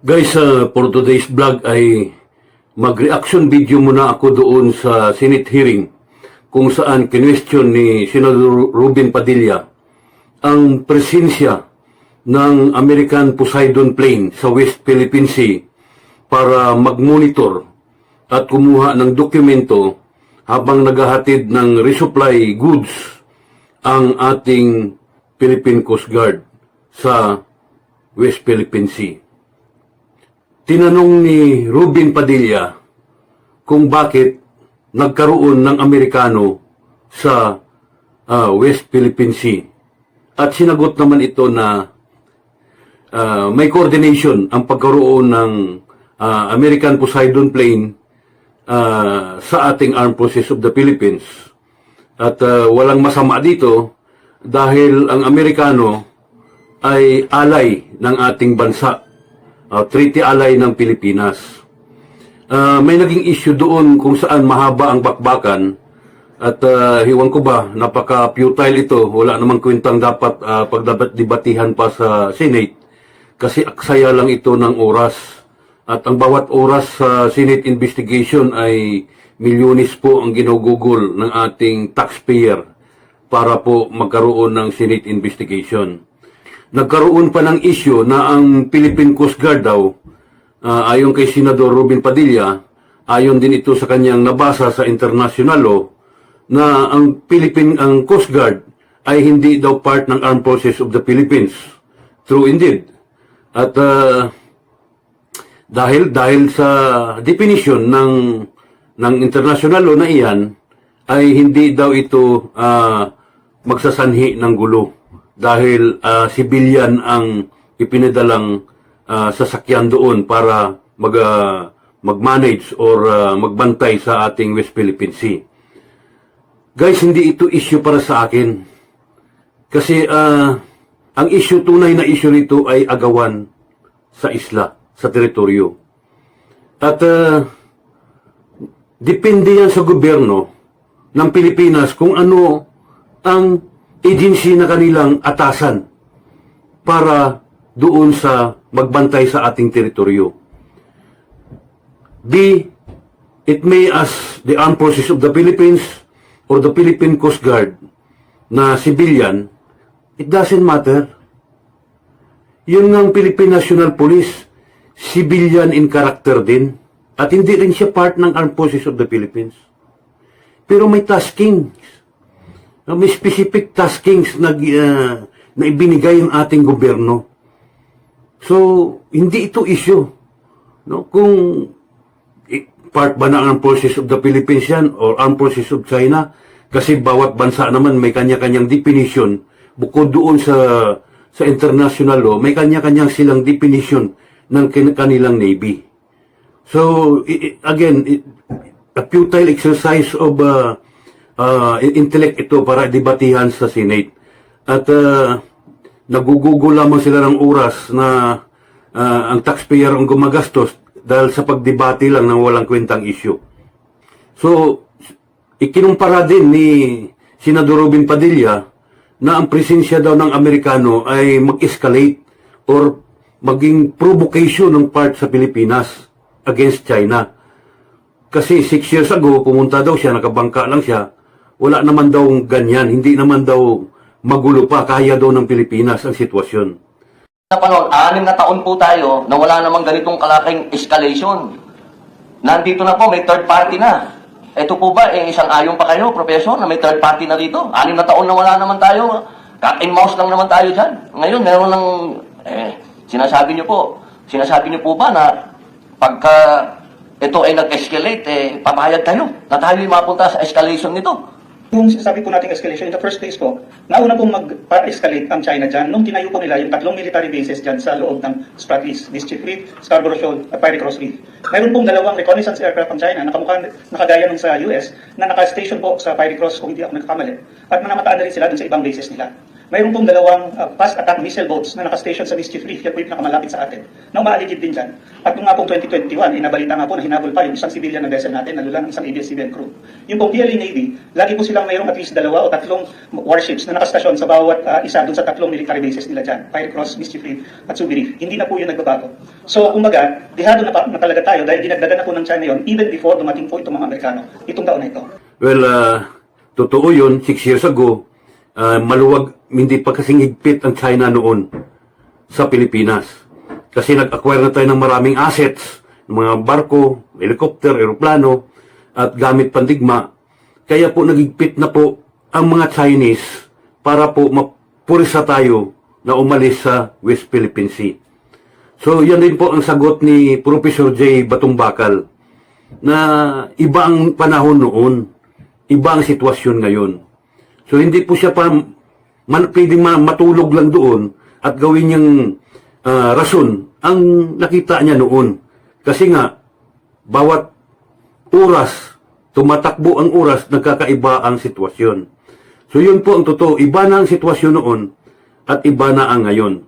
Guys, for today's vlog ay mag-reaction video muna ako doon sa Senate hearing kung saan kinwestiyon ni Senador Robin Padilla ang presensya ng American Poseidon plane sa West Philippine Sea para mag-monitor at kumuha ng dokumento habang naghahatid ng resupply goods ang ating Philippine Coast Guard sa West Philippine Sea. Tinanong ni Robin Padilla kung bakit nagkaroon ng Amerikano sa West Philippine Sea. At sinagot naman ito na may coordination ang pagkaroon ng American Poseidon plane sa ating Armed Forces of the Philippines. At walang masama dito dahil ang Amerikano ay alay ng ating bansa. Treaty ally ng Pilipinas. May naging issue doon kung saan mahaba ang bakbakan at hiwan ko ba, napaka-futile ito. Wala namang kwentang dapat pagdebatihan pa sa Senate kasi aksaya lang ito ng oras. At ang bawat oras sa Senate investigation ay milyones po ang ginugugol ng ating taxpayer para po magkaroon ng Senate investigation. Nagkaroon pa ng issue na ang Philippine Coast Guard daw, ayon kay Senador Robin Padilla, ayon din ito sa kanyang nabasa sa international law, na ang Coast Guard ay hindi daw part ng Armed Forces of the Philippines. True indeed. At dahil sa definition ng international law na iyan, ay hindi daw ito magsasanhi ng gulo. Dahil civilian ang ipinadalang sasakyan doon para mag-manage or magbantay sa ating West Philippine Sea. Guys, hindi ito issue para sa akin. Kasi ang issue, tunay na issue rito ay agawan sa isla, sa teritoryo. At depende yan sa gobyerno ng Pilipinas kung ano ang agency na kanilang atasan para doon sa magbantay sa ating teritoryo. Be it may as the Armed Forces of the Philippines or the Philippine Coast Guard na civilian, it doesn't matter. Yun ng Philippine National Police, civilian in character din, at hindi rin siya part ng Armed Forces of the Philippines. Pero may tasking. May specific taskings na ibinigay ng ating gobyerno. So, hindi ito issue. No? Kung part ba ng Armed Forces of the Philippines yan or Armed Forces of China, kasi bawat bansa naman may kanya-kanyang definition. Bukod doon sa international law, may kanya-kanyang silang definition ng kanilang Navy. So, again, a futile exercise of intellect ito para debatihan sa Senate. At nagugugo lamang sila ng oras na ang taxpayer ang gumagastos dahil sa pagdebate lang ng walang kwentang issue. So, ikinumpara din ni Senador Robin Padilla na ang presensya daw ng Amerikano ay mag-escalate or maging provocation ng part sa Pilipinas against China. Kasi 6 years ago, pumunta daw siya, nakabangka lang siya, wala naman daw ganyan, hindi naman daw magulo pa, kaya daw ng Pilipinas ang sitwasyon. Sa panahon, 6 na taon po tayo na wala namang ganitong kalaking escalation. Nandito na po, may third party na. Ito po ba, isang ayon pa kayo, Professor, na may third party na dito? 6 na taon na wala naman tayo, cat and mouse lang naman tayo dyan. Ngayon, meron ng, sinasabi niyo po ba na pagka ito ay nag-escalate, papayag tayo na tayo ay mapunta sa escalation nito? Kung sinasabi po natin escalation, in the first place po, nauna pong mag-escalate ang China dyan nung tinayo po nila yung 3 military bases dyan sa loob ng Spratlys, Mischief Reef, Scarborough Shoal, at Pirate Cross Reef. Mayroon pong 2 reconnaissance aircraft ang China, nakagaya nung sa US, na naka-station po sa Pirate Cross kung hindi ako nagkakamali, at manamataan na rin sila dun sa ibang bases nila. mayroon pong dalawang fast attack missile boats na nakastation sa Mischief Reef, yan po yung pinakamalapit sa atin, na umaaligid din dyan. At noong nga pong 2021, inabalita nga po na hinabol pa yung isang civilian na vessel natin, nalula ng isang ABS-CBN crew. Yung pong PLA Navy, lagi po silang mayroong at least 2 o 3 warships na nakastasyon sa bawat isa dun sa 3 military bases nila dyan, Pirate Cross, Mischief Reef, at Subi Reef. Hindi na po yun nagbabago. So, kumbaga, dihado na talaga tayo dahil dinagdagan na po ng China yun even before dumating po itong mga Amerikano, itong taon na ito. Well, totoo yun, 6 years ago, maluwag, hindi pa kasing higpit ang China noon sa Pilipinas. Kasi nag-acquire na tayo ng maraming assets, mga barko, helicopter, eroplano, at gamit pandigma. Kaya po nagigpit na po ang mga Chinese para po mapurisa tayo na umalis sa West Philippine Sea. So, yan din po ang sagot ni Professor J. Batumbakal na iba ang panahon noon, iba ang sitwasyon ngayon. So, hindi po siya pa pwedeng matulog lang doon at gawin niyang rason ang nakita niya noon. Kasi nga, bawat oras, tumatakbo ang oras, nagkakaiba ang sitwasyon. So, yun po ang totoo. Iba na ang sitwasyon noon at iba na ang ngayon.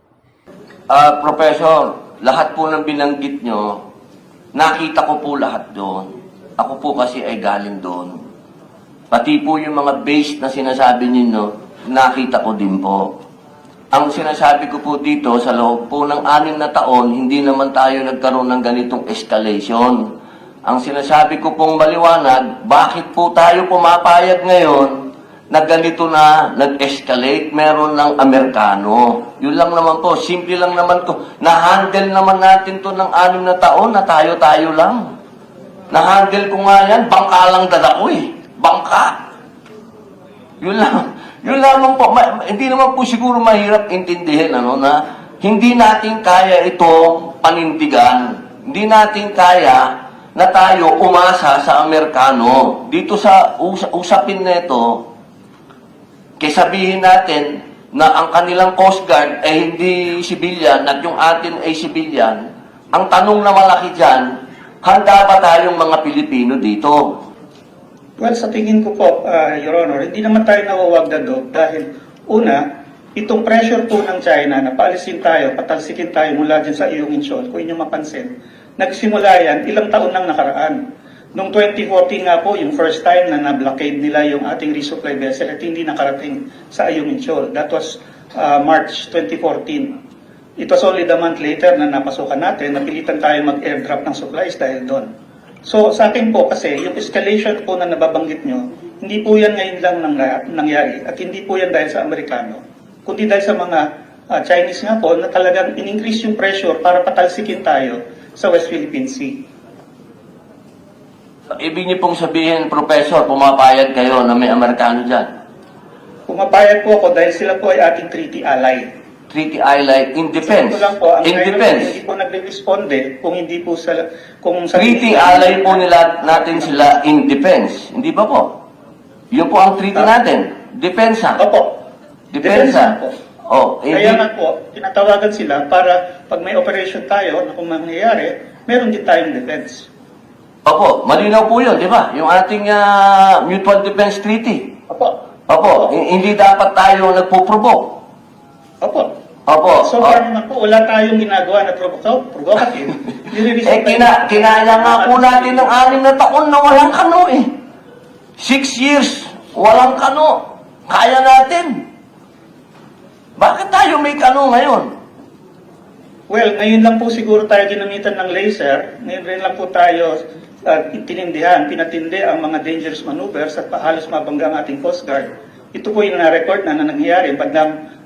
Professor, lahat po ng binanggit nyo, nakita ko po lahat doon. Ako po kasi ay galing doon. Pati po yung mga base na sinasabi ninyo, nakita ko din po. Ang sinasabi ko po dito, sa loob po ng 6 na taon, hindi naman tayo nagkaroon ng ganitong escalation. Ang sinasabi ko pong maliwanag, bakit po tayo pumapayag ngayon na ganito na nag-escalate, meron ng Amerikano. Yun lang naman po, simple lang naman ko. Na-handle naman natin to ng 6 na taon na tayo-tayo lang. Na-handle ko nga yan, bangka lang dala ko eh. Bangka. Yun lang. Yun lamang po. Hindi naman po siguro mahirap intindihin na hindi natin kaya ito panindigan. Hindi natin kaya na tayo umasa sa Amerikano. Dito sa usapin na ito, sabihin natin na ang kanilang Coast Guard ay hindi civilian at yung atin ay civilian, ang tanong na malaki dyan, handa ba tayong mga Pilipino dito? Well, sa tingin ko po, Your Honor, hindi naman tayo nawawagdadog dahil una, itong pressure po ng China na paalisin tayo, patalsikin tayo mula dyan sa iyong insol, kung inyong mapansin, nagsimula yan ilang taon nang nakaraan. Noong 2014 nga po, yung first time na na-blockade nila yung ating resupply vessel at hindi nakarating sa iyong insol. That was March 2014. It was only the month later na napasukan natin, napilitan tayo mag-airdrop ng supplies dahil doon. So sa akin po kasi, yung escalation po na nababanggit nyo, hindi po yan ngayon lang nangyari at hindi po yan dahil sa Amerikano, kundi dahil sa mga Chinese nga po na talagang in-increase yung pressure para patalsikin tayo sa West Philippine Sea. Ibig niyo pong sabihin, Professor, pumapayag kayo na may Amerikano dyan? Pumapayag po ako dahil sila po ay ating treaty ally. Treaty ally in defense. Ito lang po, ang In China defense. hindi po nagre-responde kung hindi po sa... Treaty ally po nila natin sila in defense. Hindi ba po? Yun po ang treaty natin. Depensa. Opo. Depensa. Po. Oh, Kaya nga po, tinatawagan sila para pag may operation tayo na kung mangyayari, meron din tayong defense. Opo, malinaw po yun, di ba? Yung ating Mutual Defense Treaty. Opo. Opo, hindi dapat tayo nagpo-provoke. Opo. Opo. So far naman po, wala tayong ginagawa na provocative. Kinaya nga po natin ng 6 na taon na walang kano eh. 6 years, walang kano. Kaya natin. Bakit tayo may kano ngayon? Well, ngayon lang po siguro tayo ginamitan ng laser. Ngayon rin lang po tayo pinatindi ang mga dangerous maneuvers at halos mabangga ang ating Coast Guard. Ito po yung na-record na nangyari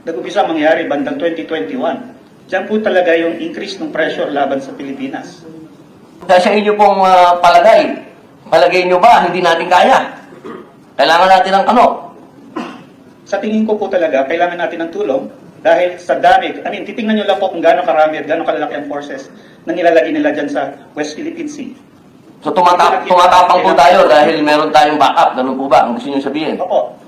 nag-umpisa mangyari bandang 2021. Diyan po talaga yung increase ng pressure laban sa Pilipinas. Sa inyo pong palagay nyo ba hindi natin kaya? Kailangan natin ng kano? Sa tingin ko po talaga, kailangan natin ng tulong dahil sa dami, titingnan nyo lang po kung gaano karami at gaano kalalaki ang forces na nilalagay nila dyan sa West Philippine Sea. So tumatapang po tayo dahil meron tayong backup. Ganun po ba ang gusto nyo sabihin? Opo.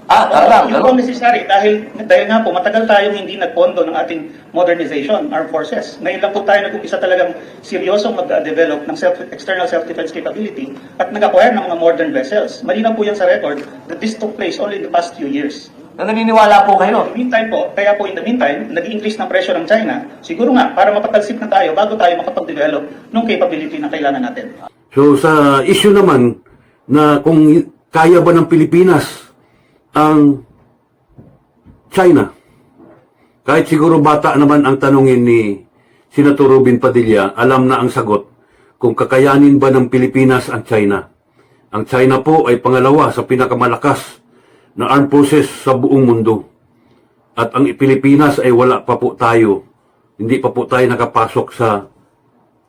Talagang, Yun po ganun. necessary dahil nga po matagal tayong hindi nagpondo ng ating modernization, armed forces. Ngayon lang po tayo nag-umpisa talagang seryosong mag-develop ng external self-defense capability at nag-acquire ng mga modern vessels. Malinaw po yan sa record that this took place only in the past few years. Na naniniwala po kayo. Meantime po, kaya po in the meantime, nag-increase ng presyo ng China, siguro nga, para mapatalsik na tayo bago tayo makapag-develop ng capability na kailangan natin. So sa issue naman na kung kaya ba ng Pilipinas ang China, kahit siguro bata naman ang tanungin ni Senator Robin Padilla, alam na ang sagot kung kakayanin ba ng Pilipinas ang China. Ang China po ay pangalawa sa pinakamalakas na armed forces sa buong mundo. At ang Pilipinas ay wala pa po tayo, hindi pa po tayo nakapasok sa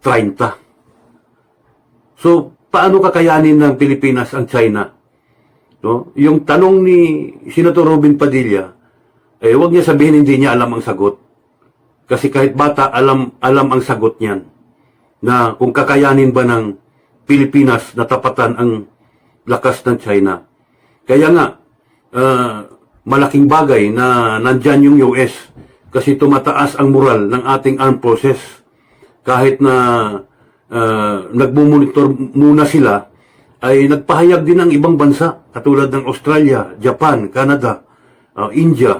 30. So, paano kakayanin ng Pilipinas ang China? No? Yung tanong ni Senator Robin Padilla, huwag niya sabihin hindi niya alam ang sagot. Kasi kahit bata, alam ang sagot niyan. Na kung kakayanin ba ng Pilipinas na tapatan ang lakas ng China. Kaya nga, malaking bagay na nandyan yung US kasi tumataas ang moral ng ating armed forces. Kahit na nagmumonitor muna sila, ay nagpahayag din ng ibang bansa, katulad ng Australia, Japan, Canada, India,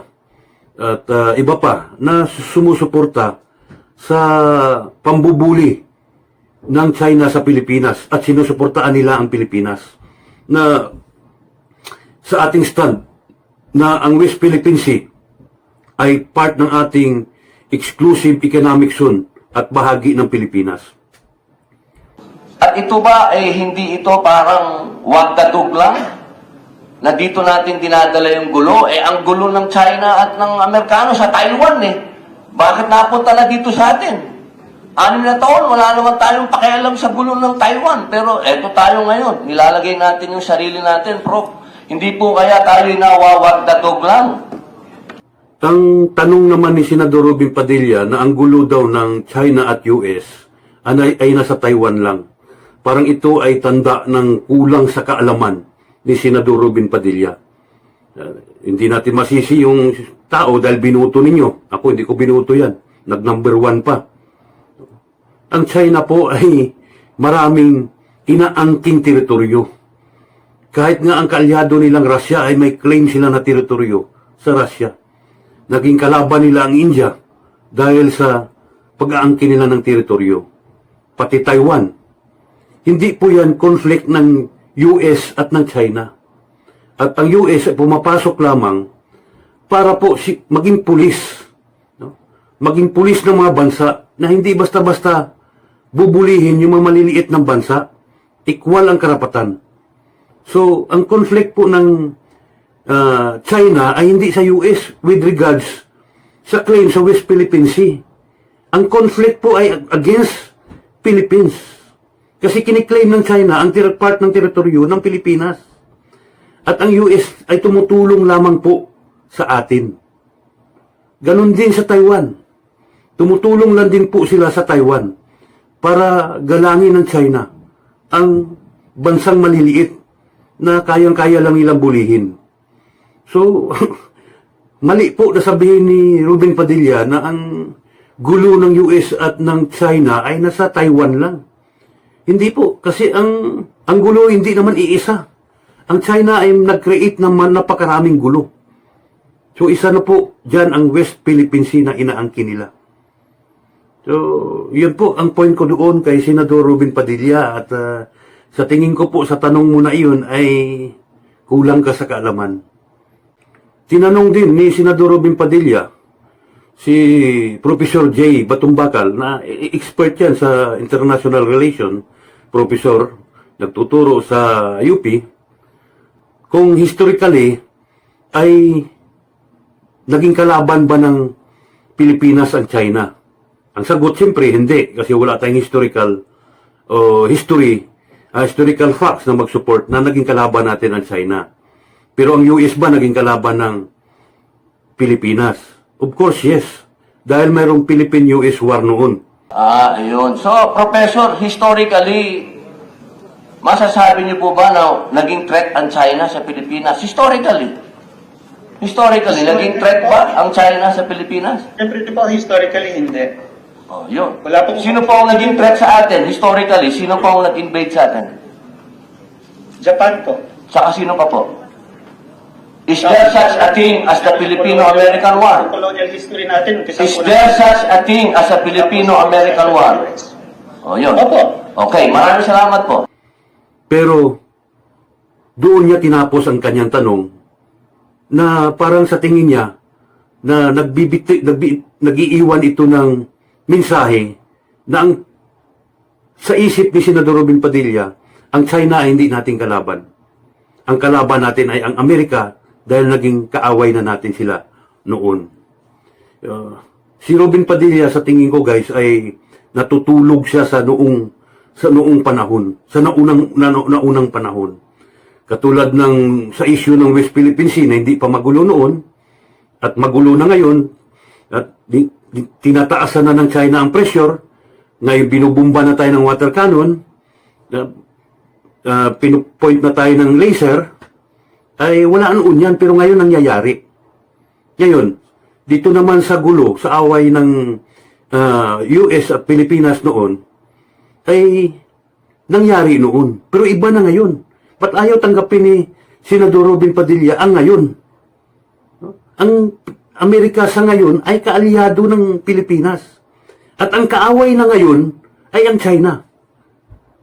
at iba pa, na sumusuporta sa pambubuli ng China sa Pilipinas at sinusuportaan nila ang Pilipinas. Na sa ating stand, na ang West Philippine Sea ay part ng ating exclusive economic zone at bahagi ng Pilipinas. At ito ba, hindi ito parang wagdadug lang? Na dito natin dinadala yung gulo? Ang gulo ng China at ng Amerikano sa Taiwan Bakit napunta na dito sa atin? 6 na taon, wala naman tayong pakialam sa gulo ng Taiwan. Pero eto tayo ngayon, nilalagay natin yung sarili natin, Prof. Hindi po kaya tayo nawawagdadog lang? Ang tanong naman ni Senador Robin Padilla na ang gulo daw ng China at US ay nasa Taiwan lang. Parang ito ay tanda ng kulang sa kaalaman ni Senador Robin Padilla. Hindi natin masisi yung tao dahil binuto ninyo. Ako hindi ko binuto yan. Nag-number 1 pa. Ang China po ay maraming inaangking teritoryo. Kahit nga ang kaalyado nilang Russia ay may claim sila na teritoryo sa Russia. Naging kalaban nila ang India dahil sa pag-aangkin nila ng teritoryo. Pati Taiwan. Hindi po yan conflict ng US at ng China. At ang US ay pumapasok lamang para po maging pulis. No? Maging pulis ng mga bansa na hindi basta-basta bubulihin yung mga maliliit ng bansa. Equal ang karapatan. So, ang conflict po ng China ay hindi sa US with regards sa claim sa West Philippine Sea. Ang conflict po ay against Philippines. Kasi kiniklaim ng China ang part ng teritoryo ng Pilipinas. At ang US ay tumutulong lamang po sa atin. Ganon din sa Taiwan. Tumutulong lang din po sila sa Taiwan para galangin ng China ang bansang maliliit na kayang-kaya lang nilang bulihin. So, mali po na sabihin ni Ruben Padilla na ang gulo ng US at ng China ay nasa Taiwan lang. Hindi po, kasi ang gulo hindi naman iisa. Ang China ay nag-create naman napakaraming gulo. So, isa na po dyan ang West Philippine Sea na inaangkin nila. So, yun po ang point ko doon kay Senador Ruben Padilla at sa tingin ko po sa tanong mo na iyon ay kulang ka sa kaalaman. Tinanong din ni Senador Robin Padilla si Professor J. Batumbakal na expert yan sa international relation, professor, nagtuturo sa UP, kung historically ay naging kalaban ba ng Pilipinas ang China. Ang sagot siyempre hindi kasi wala tayong historical facts na mag-support na naging kalaban natin ang China. Pero ang US ba naging kalaban ng Pilipinas? Of course, yes. Dahil mayroong Philippine-US war noon. Ayun. So, Professor, historically, masasabi niyo po ba na naging threat ang China sa Pilipinas? Historically, naging threat ba ang China sa Pilipinas? Siyempre po, historically hindi. Yun. Wala po. Sino po ang naging threat sa atin? Historically, sino po ang nag-invade sa atin? Japan po. Saka sino pa po? Is there such a thing as the Filipino-American War? Colonial history natin. umpisa Is po there natin. such a thing as a Filipino-American War? O yun. Opo. Okay, maraming salamat po. Pero doon niya tinapos ang kanyang tanong na parang sa tingin niya na nag-iiwan ito ng mensahe na sa isip ni Senador Robin Padilla, ang China ay hindi nating kalaban. Ang kalaban natin ay ang Amerika dahil naging kaaway na natin sila noon. Si Robin Padilla sa tingin ko guys ay natutulog siya sa noong panahon, sa naunang panahon. Katulad ng sa issue ng West Philippine Sea na hindi pa magulo noon at magulo na ngayon at tinataasan na ng China ang pressure, ngayon binubumba na tayo ng water cannon, pinupoint na tayo ng laser, ay wala noon yan pero ngayon nangyayari. Ngayon, dito naman sa gulo, sa away ng US at Pilipinas noon, ay nangyari noon. Pero iba na ngayon. Ba't ayaw tanggapin ni Senador Robin Padilla ang ngayon? Ang Amerika sa ngayon ay kaalyado ng Pilipinas. At ang kaaway na ngayon ay ang China.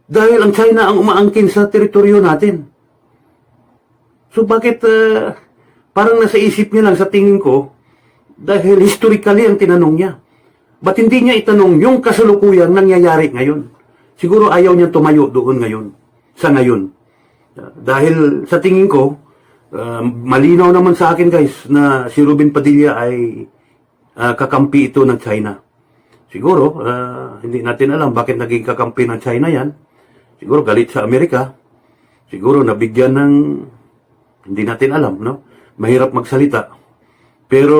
Dahil ang China ang umaangkin sa teritoryo natin. So bakit parang nasa isip niya lang sa tingin ko, dahil historically ang tinanong niya. Ba't hindi niya itanong yung kasalukuyang nangyayari ngayon? Siguro ayaw niya tumayo doon ngayon, sa ngayon. Dahil sa tingin ko, malinaw naman sa akin guys na si Robin Padilla ay kakampi ito ng China. Siguro, hindi natin alam bakit naging kakampi ng China yan. Siguro galit sa Amerika. Siguro nabigyan ng, hindi natin alam, no? Mahirap magsalita. Pero,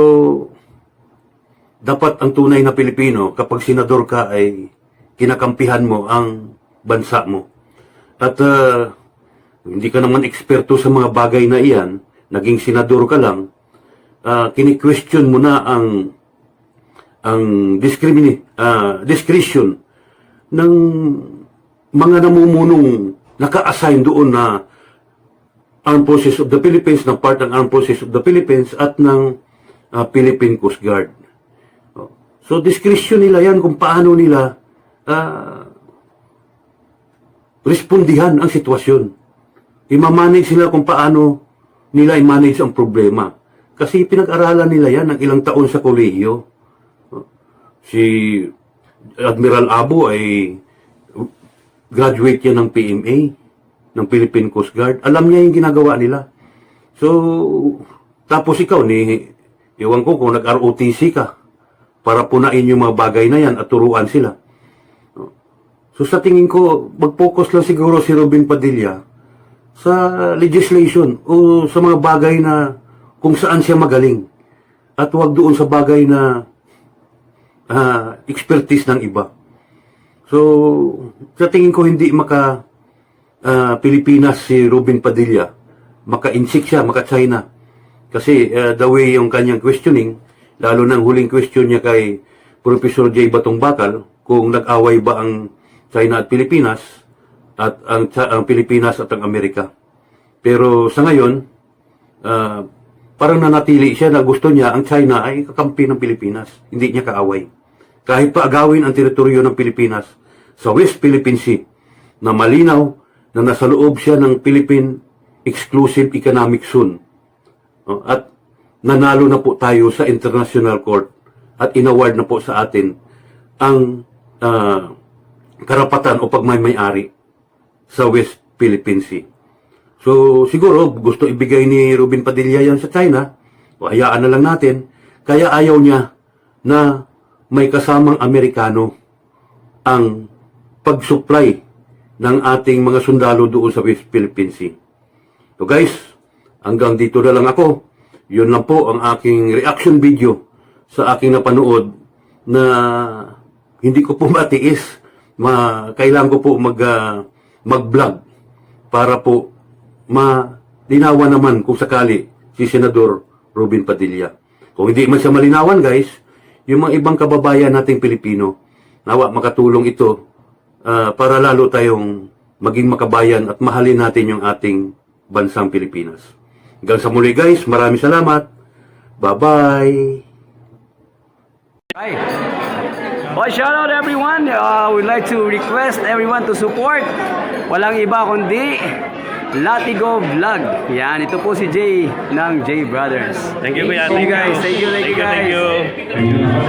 dapat ang tunay na Pilipino, kapag senador ka ay kinakampihan mo ang bansa mo. At hindi ka naman eksperto sa mga bagay na iyan, naging senador ka lang, kini-question mo na ang discretion ng mga namumunong naka-assign doon na Armed Forces of the Philippines, ng part ng Armed Forces of the Philippines at ng Philippine Coast Guard. So, discretion nila yan kung paano nila respondihan ang sitwasyon. I-manage sila kung paano nila i-manage ang problema. Kasi pinag-aralan nila yan ng ilang taon sa kolehiyo. Si Admiral Abo ay graduate yan ng PMA, ng Philippine Coast Guard. Alam niya yung ginagawa nila. So, tapos ikaw, iwan ko kung nag-ROTC ka para punain yung mga bagay na yan at turuan sila. So sa tingin ko, mag-focus lang siguro si Robin Padilla sa legislation o sa mga bagay na kung saan siya magaling. At huwag doon sa bagay na expertise ng iba. So, sa tingin ko hindi Pilipinas si Robin Padilla. Maka-insik siya, maka-China. Kasi the way yung kanyang questioning, lalo ng huling question niya kay Professor J. Batong Bakal, kung nag-away ba ang China at Pilipinas, at ang Pilipinas at ang Amerika. Pero sa ngayon, parang nanatili siya na gusto niya ang China ay kakampi ng Pilipinas. Hindi niya kaaway. Kahit pa agawin ang teritoryo ng Pilipinas sa West Philippine Sea, na malinaw na nasa loob siya ng Philippine Exclusive Economic Zone. At nanalo na po tayo sa International Court at inaward na po sa atin ang karapatan o pagmay-may-ari sa West Philippine Sea. So, siguro, gusto ibigay ni Robin Padilla yan sa China, o hayaan na lang natin, kaya ayaw niya na may kasamang Amerikano ang pag-supply ng ating mga sundalo doon sa West Philippine Sea. So guys, hanggang dito na lang ako. Yun lang po ang aking reaction video sa aking napanood na hindi ko po matiis. Kailangan ko po mag-vlog para po malinawan naman kung sakali si Senador Robin Padilla. Kung hindi man siya malinawan guys, yung mga ibang kababayan nating Pilipino, nawa makatulong ito para lalo tayong maging makabayan at mahalin natin yung ating bansang Pilipinas. Hanggang sa muli guys, maraming salamat. Bye-bye. Hi. Well, shout out everyone. We'd like to request everyone to support. Walang iba kundi Latigo Vlog. Yan, ito po si Jay ng Jay Brothers. Thank you, Kuya. Thank you guys. Thank you guys. Thank you.